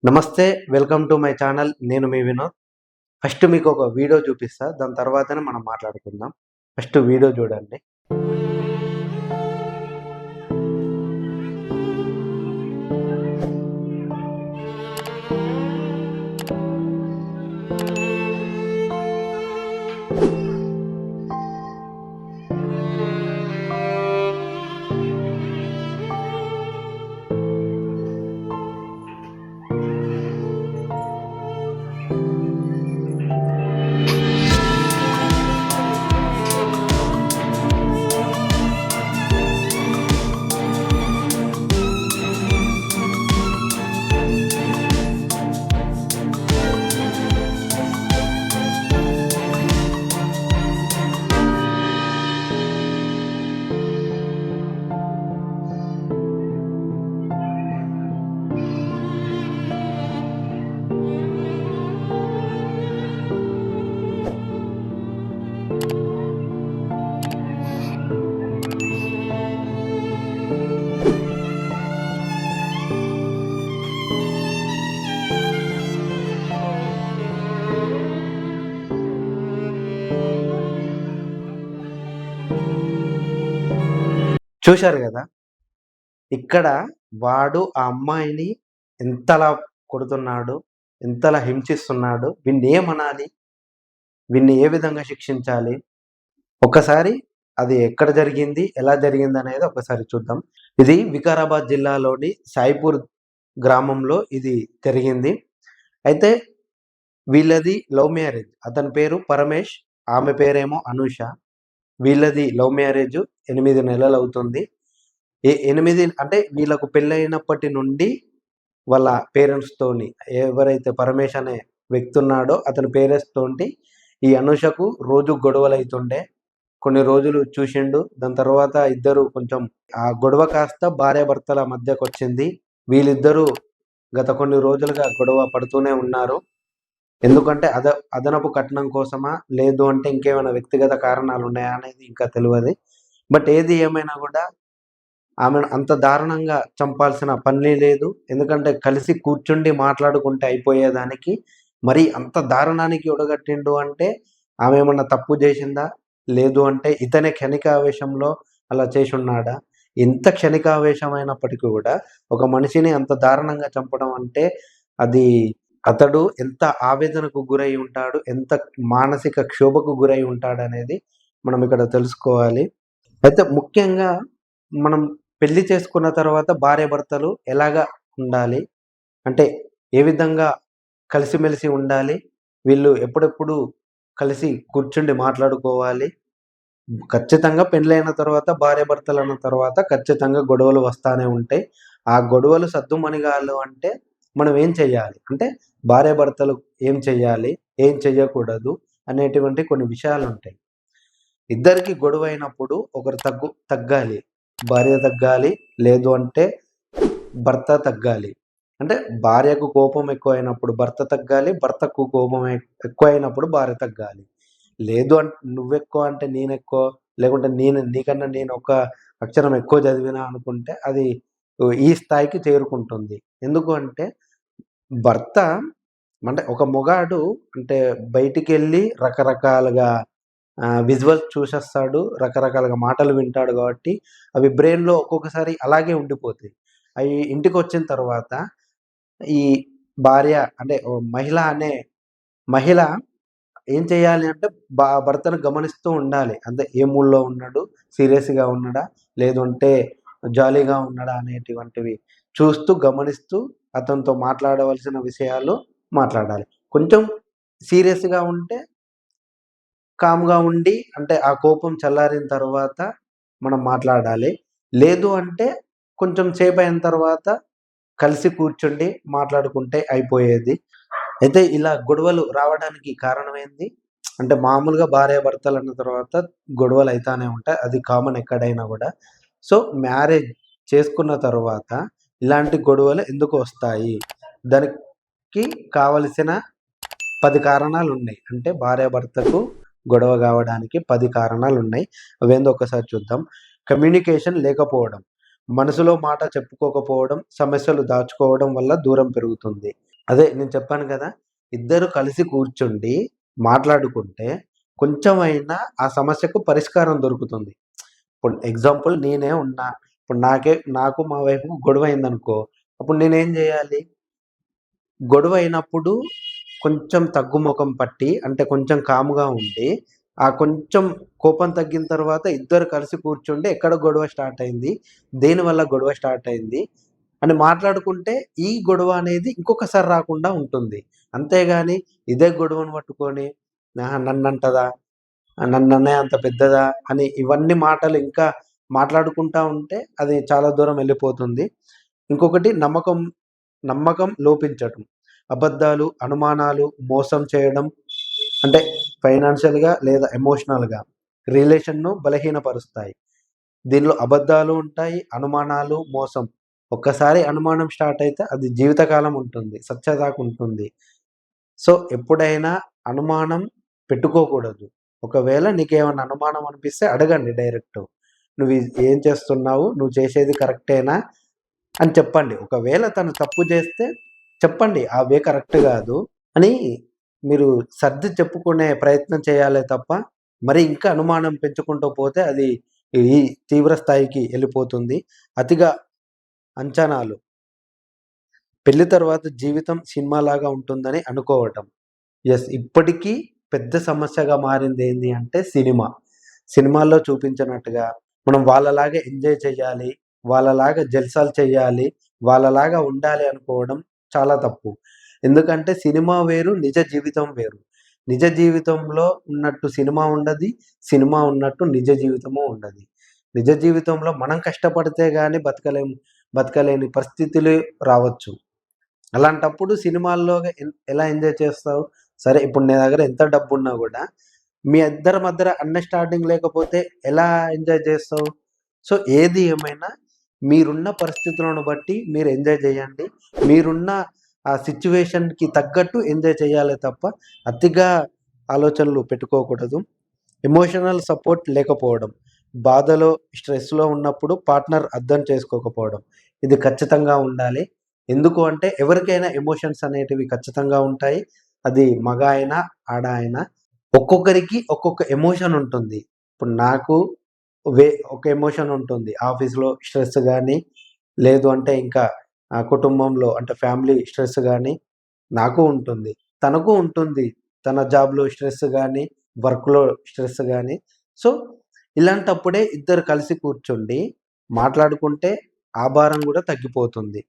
నమస్తే. Welcome to my channel. నేను మీ Vinod. First మీకు ఒక వీడియో చూపిస్తా. దాని తర్వాతనే మనం మాట్లాడుకుందాం. ఫస్ట్ వీడియో చూడండి. చూశారు గదా! ఇక్కడ వాడు ఆ అమ్మాయిని ఎంతలా కొడుతున్నాడు, ఎంతలా హింసిస్తున్నాడు, వీడినేమనాలి? వీడిని ఏ విధంగా శిక్షించాలి? ఒక్కసారి అది ఎక్కడ జరిగింది? ఎలా జరిగిందనేది ఒకసారి చూద్దాం. ఇది వికారాబాద్ జిల్లాలోని సాయిపూర్ గ్రామంలో ఇది జరిగింది. అయితే వీళ్ళది లవ్ మ్యారేజ్. అతని పేరు పరమేష్, ఆమె పేరేమో అనూష. వీళ్ళది లవ్ మ్యారేజ్ 8 నెలలవుతుంది. 8 అంటే వీళ్ళకు పెళ్ళైనప్పటి నుండి వాళ్ళ పేరెంట్స్‌తోని ఎవరైతే పరమేష్ అనే వ్యక్తి ఉన్నాడో అతని పేరెంట్స్‌తోటి ఈ అనూషకు రోజు గొడవలైతుండే. కొన్ని రోజులు చూషిండు. దాని తర్వాత ఇద్దరు కొంచెం ఆ గొడవ కాస్త భార్యాభర్తల మధ్యకొచ్చింది. వీళ్ళిద్దరూ గత కొన్ని రోజులుగా గొడవ పడుతూనే ఉన్నారు. ఎందుకంటే అదనపు కట్నం కోసమా? లేదు అంటే ఇంకేమైనా వ్యక్తిగత కారణాలున్నాయా అనేది ఇంకా తెలవది. బట్ ఏది ఏమైనా గూడా ఆమెను అంత దారుణంగా చంపాల్సిన పని లేదు. ఎందుకంటే కలిసి కూర్చుండి మాట్లాడుకుంటే అయిపోయేదానికి, మరి అంత దారుణానికి ఒడగట్టిండు అంటే ఆమె ఏమన్నా తప్పు జేసిందా? లేదు అంటే ఇతనే క్షణికావేశంలో అలా చేసున్నాడా? ఎంత క్షణికావేశమైనప్పటికీ గూడా ఒక మనిషిని అంత దారుణంగా చంపడం అంటే అది అతడు ఎంత ఆవేదనకు గురై ఉంటాడు, ఎంత మానసిక క్షోభకు గురై ఉంటాడనేది మనం ఇక్కడ తెలుసుకోవాలి. అయితే ముఖ్యంగా మనం పెళ్లి చేసుకున్న తర్వాత భార్యాభర్తలు ఎలాగా ఉండాలి? అంటే ఏ విధంగా కలిసిమెలిసి ఉండాలి? వీళ్ళు ఎప్పుడెప్పుడు కలిసి కూర్చుండి మాట్లాడుకోవాలి? ఖచ్చితంగా పెండ్లయిన తర్వాత భార్యాభర్తలన్న తర్వాత ఖచ్చితంగా గొడవలు వస్తానే ఉంటాయి. ఆ గొడవలు సద్దుమణిగాలు అంటే మనం ఏం చెయ్యాలి? అంటే భార్యాభర్తలు ఏం చెయ్యాలి? ఏం చెయ్యకూడదు? అనేటువంటి కొన్ని విషయాలుంటాయి. ఇద్దరికి గొడవైనప్పుడు ఒకరు తగ్గాలి. భార్య తగ్గాలి. లేదు అంటే భర్త తగ్గాలి. అంటే భార్యకు కోపం ఎక్కువైనప్పుడు భర్త తగ్గాలి. భర్తకు కోపం ఎక్కువైనప్పుడు భార్య తగ్గాలి. లేదు నువ్వెక్కువ అంటే నేనెక్కువ, లేకుంటే నీకన్నా నేను ఒక అక్షరం ఎక్కువ చదివినా అనుకుంటే అది ఈ స్థాయికి చేరుకుంటుంది. ఎందుకు అంటే భర్త అంటే ఒక మొగాడు అంటే బయటికెళ్ళి రకరకాలుగా విజువల్స్ చూసేస్తాడు. రకరకాలుగా మాటలు వింటాడు గాబట్టి, అవి బ్రెయిన్‌లో ఒక్కొక్కసారి అలాగే ఉండిపోతాయి. అయి ఇంటికొచ్చిన తర్వాత ఈ భార్య అంటే మహిళ అనే మహిళ ఏం చేయాలి అంటే భర్తను గమనిస్తూ ఉండాలి. అంటే ఏ మూడ్‌లో ఉన్నాడు? సీరియస్‌గా ఉన్నాడా? లేదంటే జాలీగా ఉన్నాడా? అనేటువంటివి చూస్తూ, గమనిస్తూ అతనితో మాట్లాడవలసిన విషయాలు మాట్లాడాలి. కొంచెం సీరియస్‌గా ఉంటే కామ్‌గా ఉండి అంటే ఆ కోపం చల్లారిన తర్వాత మనం మాట్లాడాలి. లేదు అంటే కొంచెం సేపయిన తర్వాత కలిసి కూర్చుండి మాట్లాడుకుంటే అయిపోయేది. అయితే ఇలా గొడవలు రావడానికి కారణమేంది? అంటే మామూలుగా భార్యాభర్తలన్న తర్వాత గొడవలయితానే ఉంటాయి. అది కామన్ ఎక్కడైనా గూడా. సో, మ్యారేజ్ చేసుకున్న తరువాత ఇలాంటి గొడవలు ఎందుకు వస్తాయి? దానికి కావలసిన 10 కారణాలున్నాయి. అంటే భార్యాభర్తకు గొడవ గావడానికి 10 కారణాలున్నాయి. అవేందో ఒకసారి చూద్దాం. కమ్యూనికేషన్ లేకపోవడం. మనసులో మాట చెప్పుకోకపోవడం, సమస్యలు దాచుకోవడం వల్ల దూరం పెరుగుతుంది. అదే నేను చెప్పాను కదా! ఇద్దరు కలిసి కూర్చుండి మాట్లాడుకుంటే కొంచెమైనా ఆ సమస్యకు పరిష్కారం దొరుకుతుంది. ఇప్పుడు ఎగ్జాంపుల్ నేనే ఉన్నా. ఇప్పుడు నాకు మా వైఫ్‌కు గొడవయిందనుకో, అప్పుడు నేనేం జేయాలి? గొడవయినప్పుడు కొంచెం తగ్గుముఖం పట్టి, అంటే కొంచెం కామ్‌గా ఉండి, ఆ కొంచెం కోపం తగ్గిన తర్వాత ఇద్దరు కలిసి కూర్చుండి ఎక్కడ గొడవ స్టార్ట్ అయింది? దేనివల్ల గొడవ స్టార్ట్ అయింది? అని మాట్లాడుకుంటే ఈ గొడవ అనేది ఇంకొకసారి రాకుండా ఉంటుంది. అంతేగాని ఇదే గొడవను పట్టుకొని నన్నంటదా? నన్ననే అంత పెద్దదా? అని ఇవన్నీ మాటలు ఇంకా మాట్లాడుకుంటా ఉంటే అది చాలా దూరం వెళ్ళిపోతుంది. ఇంకొకటి నమ్మకం లోపించటం. అబద్ధాలు, అనుమానాలు, మోసం చేయడం, అంటే ఫైనాన్షియల్‌గా లేదా ఎమోషనల్‌గా రిలేషన్‌ను బలహీనపరుస్తాయి. దీనిలో అబద్ధాలు ఉంటాయి, అనుమానాలు, మోసం. ఒక్కసారి అనుమానం స్టార్ట్ అయితే అది జీవితకాలం ఉంటుంది. సచ్చేదాకా ఉంటుంది. సో, ఎప్పుడైనా అనుమానం పెట్టుకోకూడదు. ఒకవేళ నీకేమన్నా అనుమానం అనిపిస్తే అడగండి డైరెక్టు. ఏం చేస్తున్నావు? నువ్వు చేసేది కరెక్టేనా? అని చెప్పండి. ఒకవేళ తను తప్పు చేస్తే చెప్పండి. ఆ వే కరెక్ట్ గాదు అని మీరు సర్ది చెప్పుకునే ప్రయత్నం చేయాలే తప్ప, మరి ఇంకా అనుమానం పెంచుకుంటూ పోతే అది ఈ తీవ్ర స్థాయికి ఎళ్ళిపోతుంది. అతిగా అంచనాలు. పెళ్లి తర్వాత జీవితం సినిమాలాగా ఉంటుందని అనుకోవటం. ఇప్పటికీ పెద్ద సమస్యగా మారిందేంది అంటే సినిమా. సినిమాల్లో చూపించినట్టుగా మనం వాళ్ళలాగా ఎంజాయ్ చేయాలి, వాళ్ళలాగా జల్సాలు చేయాలి, వాళ్ళలాగా ఉండాలి అనుకోవడం చాలా తప్పు. ఎందుకంటే సినిమా వేరు, నిజ జీవితం వేరు. నిజ జీవితంలో ఉన్నట్టు సినిమా ఉండది. సినిమా ఉన్నట్టు నిజ జీవితము ఉండది. నిజ జీవితంలో మనం కష్టపడితే గాని బతకలేని పరిస్థితులు రావచ్చు. అలాంటప్పుడు సినిమాల్లో ఎలా ఎంజాయ్ చేస్తావు? సరే ఇప్పుడు నీ దగ్గర ఎంత డబ్బున్నా గూడా, మీ ఇద్దరి మధ్యల అండర్‌స్టాండింగ్ లేకపోతే ఎలా ఎంజాయ్ చేస్తావు? సో, ఏది ఏమైనా మీరున్న పరిస్థితులను బట్టి మీరు ఎంజాయ్ జేయండి. మీరున్న ఆ సిట్యుయేషన్‌కి తగ్గట్టు ఎంజాయ్ చేయాలే తప్ప, అతిగా ఆలోచనలు పెట్టుకోకూడదు. ఎమోషనల్ సపోర్ట్ లేకపోవడం. బాధలో, స్ట్రెస్‌లో ఉన్నప్పుడు పార్ట్నర్ అర్థం చేసుకోకపోవడం. ఇది ఖచ్చితంగా ఉండాలి. ఎందుకు అంటే ఎవరికైనా ఎమోషన్స్ అనేటివి ఖచ్చితంగా ఉంటాయి. అది మగ అయినా, ఆడ అయినా. ఒక్కొక్కరికి ఒక్కొక్క ఎమోషన్ ఉంటుంది. ఇప్పుడు నాకు వే ఒక ఎమోషన్ ఉంటుంది. ఆఫీస్‌లో స్ట్రెస్ గాని, లేదు అంటే ఇంకా కుటుంబంలో అంటే ఫ్యామిలీ స్ట్రెస్ గాని నాకు ఉంటుంది. తనకు ఉంటుంది. తన జాబ్‌లో స్ట్రెస్ గాని, వర్క్‌లో స్ట్రెస్ గాని. సో, ఇలాంటప్పుడే ఇద్దరు కలిసి కూర్చుండి మాట్లాడుకుంటే ఆ భారం గూడా తగ్గిపోతుంది.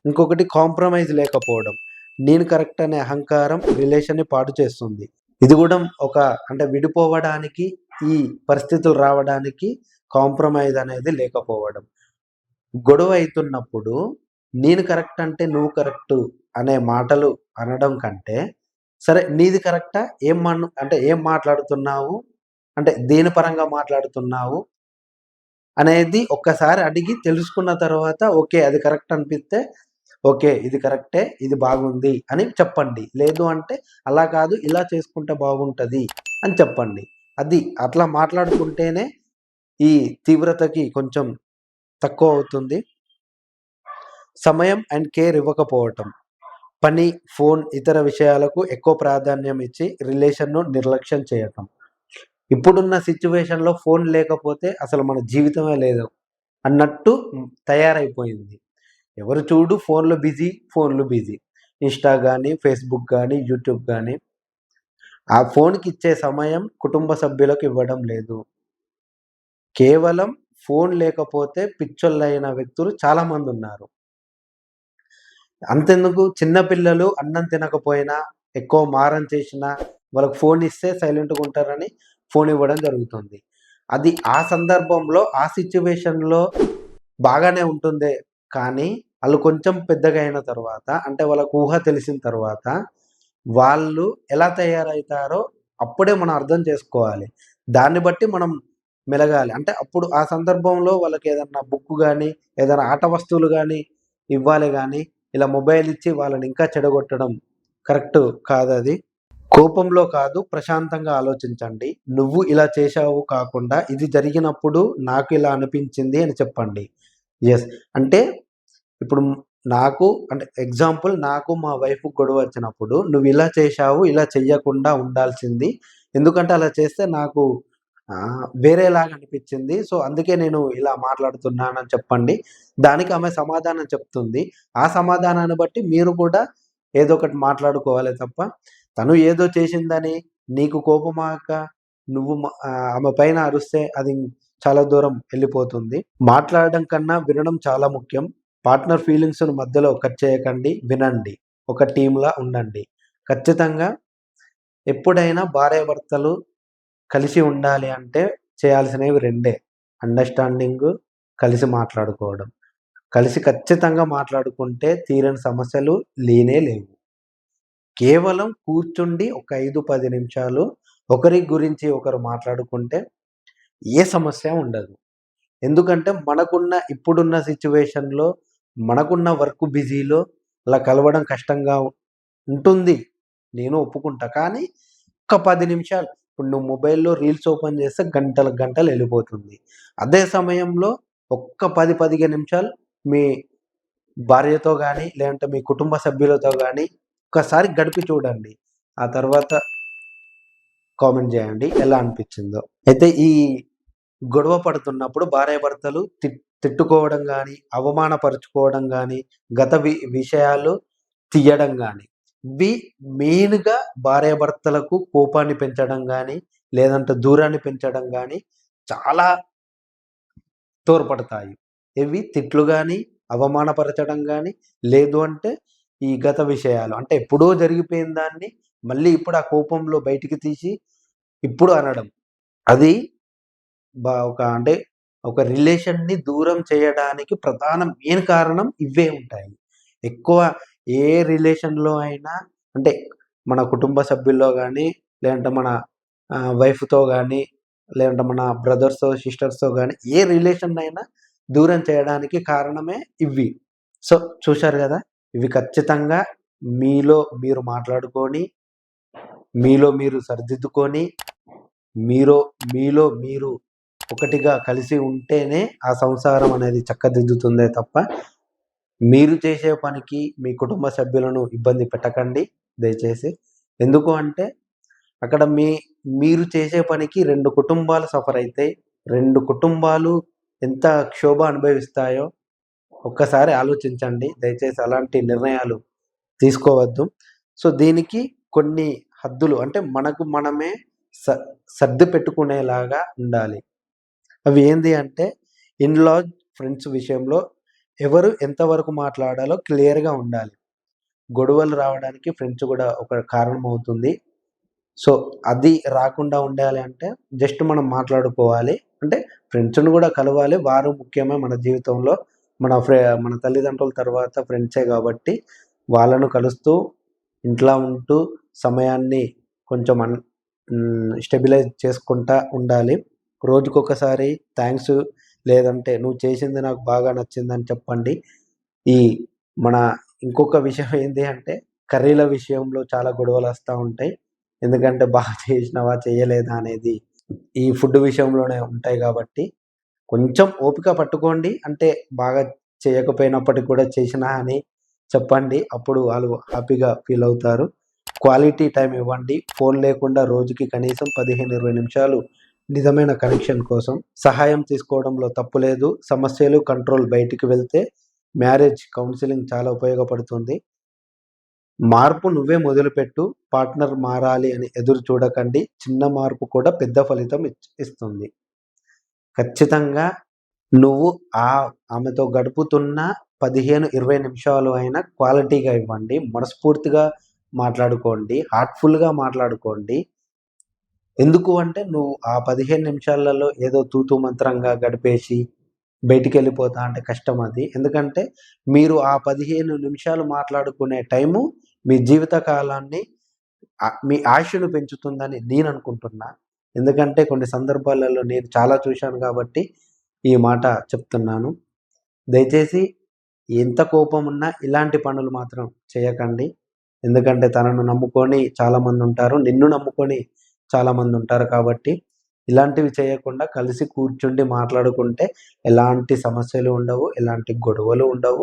ఇంకొకటి కాంప్రమైజ్ లేకపోవడం. నేను కరెక్ట్ అనే అహంకారం రిలేషన్‌ని పాడు చేస్తుంది. ఇది గూడా ఒక అంటే విడిపోవడానికి ఈ పరిస్థితులు రావడానికి కాంప్రమైజ్ అనేది లేకపోవడం. గొడవ అయితున్నప్పుడు నేను కరెక్ట్ అంటే నువ్వు కరెక్టు అనే మాటలు అనడం కంటే, సరే నీది కరెక్టా? అంటే ఏం మాట్లాడుతున్నావు? అంటే దేని పరంగా మాట్లాడుతున్నావు? అనేది ఒక్కసారి అడిగి తెలుసుకున్న తర్వాత ఓకే. అది కరెక్ట్ అనిపిస్తే ఓకే. ఇది కరెక్టే. ఇది బాగుంది అని చెప్పండి. లేదు అంటే అలా కాదు ఇలా చేసుకుంటే బాగుంటది అని చెప్పండి. అట్లా మాట్లాడుకుంటేనే ఈ తీవ్రతకి కొంచెం తక్కువవుతుంది. సమయం అండ్ కేర్ ఇవ్వకపోవటం. పని, ఫోన్, ఇతర విషయాలకు ఎక్కువ ప్రాధాన్యం ఇచ్చి రిలేషన్‌ను నిర్లక్ష్యం చేయటం. ఇప్పుడున్న సిట్యుయేషన్‌లో ఫోన్ లేకపోతే అసలు మన జీవితమే లేదు అన్నట్టు తయారైపోయింది. ఎవరు చూడు ఫోన్‌లో బిజీ. ఇన్‌స్టా గాని, ఫేస్‌బుక్ గాని, యూట్యూబ్ గాని. ఆ ఫోన్‌కిచ్చే సమయం కుటుంబ సభ్యులకు ఇవ్వడం లేదు. కేవలం ఫోన్ లేకపోతే పిచ్చోళ్ళైన వ్యక్తులు చాలా మందున్నారు. అంతెందుకు చిన్న పిల్లలు అన్నం తినకపోయినా, ఎక్కువ మారం చేసినా, వాళ్ళకి ఫోన్ ఇస్తే సైలెంట్‌గుంటారని ఫోన్ ఇవ్వడం జరుగుతుంది. అది ఆ సందర్భంలో, ఆ సిట్యుయేషన్‌లో బాగానే ఉంటుందే కానీ, ఆళ్ళు కొంచెం పెద్దగా అయిన తర్వాత, అంటే వాళ్ళకు ఊహ తెలిసిన తర్వాత, వాళ్ళు ఎలా తయారైతారో అప్పుడే మనం అర్థం చేసుకోవాలి. దాన్ని బట్టి మనం మెలగాలి. అంటే అప్పుడు ఆ సందర్భంలో వాళ్ళకేదన్నా బుక్ గాని, ఏదైనా ఆట వస్తువులు గాని ఇవ్వాలి గానీ, ఇలా మొబైల్ ఇచ్చి వాళ్ళని ఇంకా చెడగొట్టడం కరెక్ట్ కాదది. కోపంలో కాదు, ప్రశాంతంగా ఆలోచించండి. నువ్వు ఇలా చేశావు కాకుండా, ఇది జరిగినప్పుడు నాకు ఇలా అనిపించింది అని చెప్పండి. యెస్. అంటే ఇప్పుడు నాకు అంటే ఎగ్జాంపుల్ నాకు మా వైఫ్‌కి గొడవ వచ్చినప్పుడు, "నువ్వు ఇలా చేశావు, ఇలా చెయ్యకుండా ఉండాల్సింది. ఎందుకంటే అలా చేస్తే నాకు వేరేలాగా అనిపిచ్చింది. సో, అందుకే నేను ఇలా మాట్లాడుతున్నానని చెప్పండి." దానికి ఆమె సమాధానం చెప్తుంది. ఆ సమాధానాన్ని బట్టి మీరు కూడా ఏదో ఒకటి మాట్లాడుకోవాలే తప్ప, తను ఏదో చేసిందని నీకు కోపమాక ఆమె పైన అరుస్తే అది చాలా దూరం ఎళ్ళిపోతుంది. మాట్లాడడం కన్నా వినడం చాలా ముఖ్యం. పార్ట్నర్ ఫీలింగ్స్‌ను మధ్యలో కట్ చేయకండి. వినండి. ఒక టీమ్‌లా ఉండండి. ఖచ్చితంగా ఎప్పుడైనా భార్యాభర్తలు కలిసి ఉండాలి అంటే చేయాల్సినవి రెండే. అండర్‌స్టాండింగు, కలిసి మాట్లాడుకోవడం. కలిసి ఖచ్చితంగా మాట్లాడుకుంటే తీరని సమస్యలు లేనే లేవు. కేవలం కూర్చుండి ఒక 5, 10 నిమిషాలు ఒకరి గురించి ఒకరు మాట్లాడుకుంటే ఏ సమస్య ఉండదు. ఎందుకంటే ఇప్పుడున్న సిట్యుయేషన్‌లో మనకున్న వర్క్ బిజీలో అలా కలవడం కష్టంగా ఉంటుంది. నేను ఒప్పుకుంటా. కానీ ఒక్క 10 నిమిషాలు ఇప్పుడు నువ్వు మొబైల్‌లో రీల్స్ ఓపెన్ చేస్తే గంటలకు గంటలు ఎళ్ళిపోతుంది. అదే సమయంలో ఒక్క 10, 15 నిమిషాలు మీ భార్యతో గాని, లేదంటే మీ కుటుంబ సభ్యులతో గాని ఒక్కసారి గడిపి చూడండి. ఆ తర్వాత కామెంట్ జేయండి ఎలా అనిపిచ్చిందో. అయితే ఈ గొడవ పడుతున్నప్పుడు భార్యాభర్తలు తిట్టుకోవడం గాని, అవమానపరుచుకోవడం గాని, గత విషయాలు తీయడం గాని, ఇవి మెయిన్‌గా భార్యాభర్తలకు కోపాన్ని పెంచడం గాని, లేదంటే దూరాన్ని పెంచడం గాని చాలా తోడ్పడతాయి. ఇవి తిట్లు గాని, అవమానపరచడం గాని, లేదు అంటే ఈ గత విషయాలు అంటే ఎప్పుడో జరిగిపోయిన దాన్ని మళ్ళీ ఇప్పుడు ఆ కోపంలో బయటికి తీసి ఇప్పుడు అనడం. అది అంటే ఒక రిలేషన్‌ని దూరం చేయడానికి మెయిన్ కారణం ఇవే ఉంటాయి. ఎక్కువ ఏ రిలేషన్‌లో అయినా అంటే మన కుటుంబ సభ్యుల్లో గాని, లేదంటే మన వైఫ్‌తో గాని, లేదంటే మన బ్రదర్స్‌తో, సిస్టర్స్‌తో గాని ఏ రిలేషన్నయినా దూరం చేయడానికి కారణమే ఇవి. సో, చూశారు గదా! ఇవి ఖచ్చితంగా మీలో మీరు మాట్లాడుకొని, మీలో మీరు సరిదిద్దుకొని, మీరో మీలో మీరు ఒకటిగా కలిసి ఉంటేనే ఆ సంసారం అనేది చక్కదిద్దుతుందే తప్ప, మీరు చేసే పనికి మీ కుటుంబ సభ్యులను ఇబ్బంది పెట్టకండి దయచేసి. ఎందుకు అంటే, అక్కడ మీరు చేసే పనికి 2 కుటుంబాలు సఫర్ అయితాయి. 2 కుటుంబాలు ఎంత క్షోభ అనుభవిస్తాయో ఒక్కసారి ఆలోచించండి. దయచేసి అలాంటి నిర్ణయాలు తీసుకోవద్దు. సో, దీనికి కొన్ని హద్దులు అంటే మనకు మనమే స సర్ది పెట్టుకునేలాగా ఉండాలి. అవి ఏంది అంటే, ఇన్‌లాస్, ఫ్రెండ్స్ విషయంలో ఎవరు ఎంతవరకు మాట్లాడాలో క్లియర్‌గా ఉండాలి. గొడవలు రావడానికి ఫ్రెండ్స్ గూడా ఒక కారణమవుతుంది. సో, అది రాకుండా ఉండాలి అంటే జస్ట్ మనం మాట్లాడుకోవాలి. అంటే ఫ్రెండ్స్‌ని గూడా కలవాలి. వారు ముఖ్యమే మన జీవితంలో. మన తల్లిదండ్రుల తర్వాత ఫ్రెండ్సే గాబట్టి వాళ్ళను కలుస్తూ, ఇంట్లా ఉంటూ సమయాన్ని కొంచెం స్టెబిలైజ్ చేసుకుంటా ఉండాలి. రోజుకొకసారి థాంక్స్ లేదంటే నువ్వు చేసింది నాకు బాగా నచ్చిందని చెప్పండి. ఈ మన ఇంకొక విషయం ఏంది అంటే కర్రీల విషయంలో చాలా గొడవలొస్తా ఉంటాయి. ఎందుకంటే బాగా చేసినవా, చేయలేదా అనేది ఈ ఫుడ్ విషయంలోనే ఉంటాయి గాబట్టి, కొంచెం ఓపిక పట్టుకోండి. అంటే బాగా చేయకపోయినప్పటికి కూడా చేసినా అని చెప్పండి. అప్పుడు ఆళ్ళు హ్యాపీగా ఫీలవుతారు. క్వాలిటీ టైమ్ ఇవ్వండి. ఫోను లేకుండా రోజుకి కనీసం 15, 20 నిమిషాలు నిజమైన కనెక్షన్ కోసం సహాయం తీసుకోవడంలో తప్పు లేదు. సమస్యలు, కంట్రోల్ బయటికి వెళ్తే మ్యారేజ్ కౌన్సెలింగ్ చాలా ఉపయోగపడుతుంది. మార్పు నువ్వే మొదలుపెట్టు. పార్ట్నర్ మారాలి అని ఎదురు చూడకండి. చిన్న మార్పు కూడా పెద్ద ఫలితం ఇస్తుంది. ఖచ్చితంగా నువ్వు ఆమెతో గడుపుతున్న 15, 20 నిమిషాలు అయినా క్వాలిటీగా ఇవ్వండి. మనస్ఫూర్తిగా మాట్లాడుకోండి. హార్ట్‌ఫుల్‌గా మాట్లాడుకోండి. ఎందుకు అంటే నువ్వు ఆ 15 నిమిషాలలో ఏదో తూతూ మంత్రంగా గడిపేసి బయటికెళ్ళిపోతా అంటే కష్టం అది. ఎందుకంటే మీరు ఆ 15 నిమిషాలు మాట్లాడుకునే టైము మీ జీవిత కాలాన్ని మీ ఆయుష్‌ను పెంచుతుందని నేననుకుంటున్నా. ఎందుకంటే కొన్ని సందర్భాలలో నేను చాలా చూశాను గాబట్టి ఈ మాట చెప్తున్నాను. దయచేసి ఎంత కోపమున్నా ఇలాంటి పనులు మాత్రం చేయకండి. ఎందుకంటే తనను నమ్ముకొని చాలామందుంటారు. నిన్ను నమ్ముకొని చాలామందుంటారు కాబట్టి ఇలాంటివి చేయకుండా కలిసి కూర్చుండి మాట్లాడుకుంటే ఎలాంటి సమస్యలు ఉండవు. ఎలాంటి గొడవలు ఉండవు.